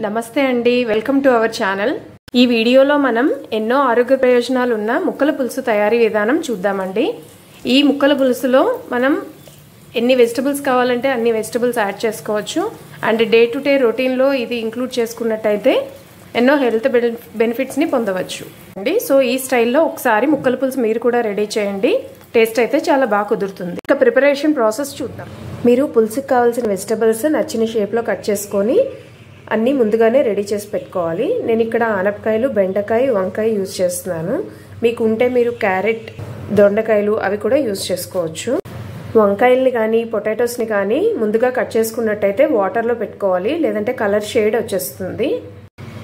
నమస్తే అండి, welcome to our channel. ఈ వీడియోలో మనం ఎన్నో ఆరోగ్య ప్రయోజనాలు ఉన్న ముక్కల పులుసు తయారీ విధానం చూద్దామండి. ఈ ముక్కల పులుసులో మనం ఎన్ని వెజిటబుల్స్ కావాలంటే అన్ని వెజిటబుల్స్ యాడ్ చేసుకోవచ్చు. అండ్ డే టు డే రొటీన్లో ఇది ఇంక్లూడ్ చేసుకున్నట్టయితే ఎన్నో హెల్త్ బెనిఫిట్స్ని పొందవచ్చు అండి. సో ఈ స్టైల్లో ఒకసారి ముక్కల పులుసు మీరు కూడా రెడీ చేయండి. టేస్ట్ అయితే చాలా బాగా కుదురుతుంది. ఇక ప్రిపరేషన్ ప్రాసెస్ చూద్దాం. మీరు పులుసుకి కావాల్సిన వెజిటబుల్స్ నచ్చిన షేప్లో కట్ చేసుకొని అన్నీ ముందుగానే రెడీ చేసి పెట్టుకోవాలి. నేను ఇక్కడ ఆనపకాయలు, బెండకాయ, వంకాయ యూజ్ చేస్తున్నాను. మీకు ఉంటే మీరు క్యారెట్, దొండకాయలు అవి కూడా యూజ్ చేసుకోవచ్చు. వంకాయల్ని కానీ పొటాటోస్ని కానీ ముందుగా కట్ చేసుకున్నట్టయితే వాటర్లో పెట్టుకోవాలి, లేదంటే కలర్ షేడ్ వచ్చేస్తుంది.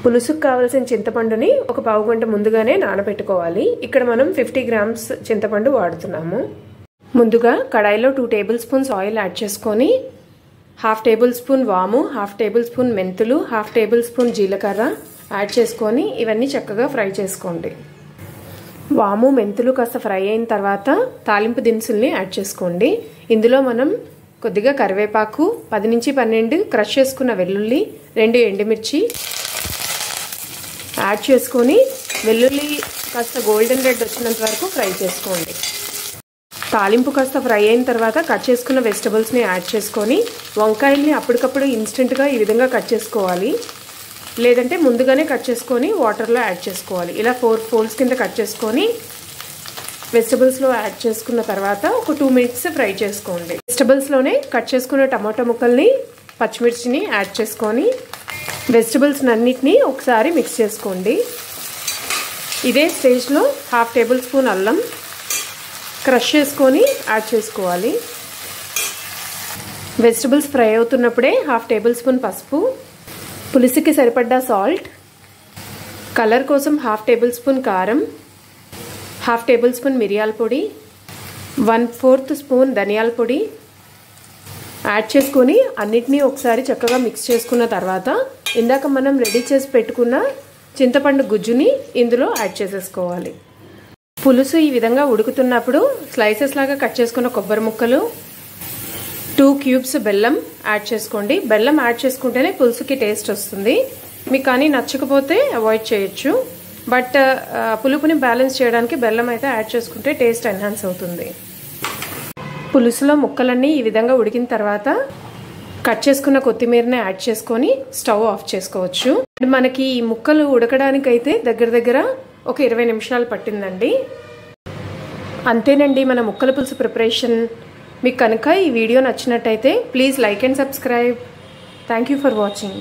పులుసుకు కావాల్సిన చింతపండుని ఒక పావు గంట ముందుగానే నానబెట్టుకోవాలి. ఇక్కడ మనం 50 grams చింతపండు వాడుతున్నాము. ముందుగా కడాయిలో 2 tablespoons ఆయిల్ యాడ్ చేసుకొని 1/2 tablespoon వాము, 1/2 tablespoon మెంతులు, 1/2 tablespoon జీలకర్ర యాడ్ చేసుకొని ఇవన్నీ చక్కగా ఫ్రై చేసుకోండి. వాము, మెంతులు కాస్త ఫ్రై అయిన తర్వాత తాలింపు దినుసుల్ని యాడ్ చేసుకోండి. ఇందులో మనం కొద్దిగా కరివేపాకు, 10 నుంచి 12 క్రష్ చేసుకున్న వెల్లుల్లి, 2 ఎండుమిర్చి యాడ్ చేసుకొని వెల్లుల్లి కాస్త గోల్డెన్ రెడ్ వచ్చినంత వరకు ఫ్రై చేసుకోండి. తాలింపు కాస్త ఫ్రై అయిన తర్వాత కట్ చేసుకున్న వెజిటబుల్స్ని యాడ్ చేసుకొని వంకాయల్ని అప్పటికప్పుడు ఇన్స్టెంట్గా ఈ విధంగా కట్ చేసుకోవాలి, లేదంటే ముందుగానే కట్ చేసుకొని వాటర్లో యాడ్ చేసుకోవాలి. ఇలా 4 folds కింద కట్ చేసుకొని వెజిటబుల్స్లో యాడ్ చేసుకున్న తర్వాత ఒక 2 minutes ఫ్రై చేసుకోండి. వెజిటబుల్స్లోనే కట్ చేసుకున్న టమాటో ముక్కల్ని, పచ్చిమిర్చిని యాడ్ చేసుకొని వెజిటబుల్స్ అన్నిటినీ ఒకసారి మిక్స్ చేసుకోండి. ఇదే స్టేజ్లో 1/2 tablespoon అల్లం క్రష్ చేసుకొని యాడ్ చేసుకోవాలి. వెజిటబుల్స్ ఫ్రై అవుతున్నప్పుడే 1/2 tablespoon పసుపు, పులుసుకి సరిపడ్డా సాల్ట్, కలర్ కోసం 1/2 tablespoon కారం, 1/2 tablespoon మిరియాల పొడి, 1/4 spoon ధనియాల పొడి యాడ్ చేసుకొని అన్నిటినీ ఒకసారి చక్కగా మిక్స్ చేసుకున్న తర్వాత ఇందాక మనం రెడీ చేసి పెట్టుకున్న చింతపండు గుజ్జుని ఇందులో యాడ్ చేసేసుకోవాలి. పులుసు ఈ విధంగా ఉడుకుతున్నప్పుడు స్లైసెస్ లాగా కట్ చేసుకున్న కొబ్బరి ముక్కలు, 2 cubes బెల్లం యాడ్ చేసుకోండి. బెల్లం యాడ్ చేసుకుంటేనే పులుసుకి టేస్ట్ వస్తుంది. మీకు కానీ నచ్చకపోతే అవాయిడ్ చేయొచ్చు, బట్ పులుపుని బ్యాలెన్స్ చేయడానికి బెల్లం అయితే యాడ్ చేసుకుంటే టేస్ట్ ఎన్హాన్స్ అవుతుంది. పులుసులో ముక్కలన్నీ ఈ విధంగా ఉడికిన తర్వాత కట్ చేసుకున్న కొత్తిమీరని యాడ్ చేసుకొని స్టవ్ ఆఫ్ చేసుకోవచ్చు. మనకి ఈ ముక్కలు ఉడకడానికైతే దగ్గర ఒక 20 నిమిషాలు పట్టిందండి. అంతేనండి మన ముక్కల పులుసు ప్రిపరేషన్. మీకు కనుక ఈ వీడియో నచ్చినట్టయితే please like and subscribe. Thank you for watching.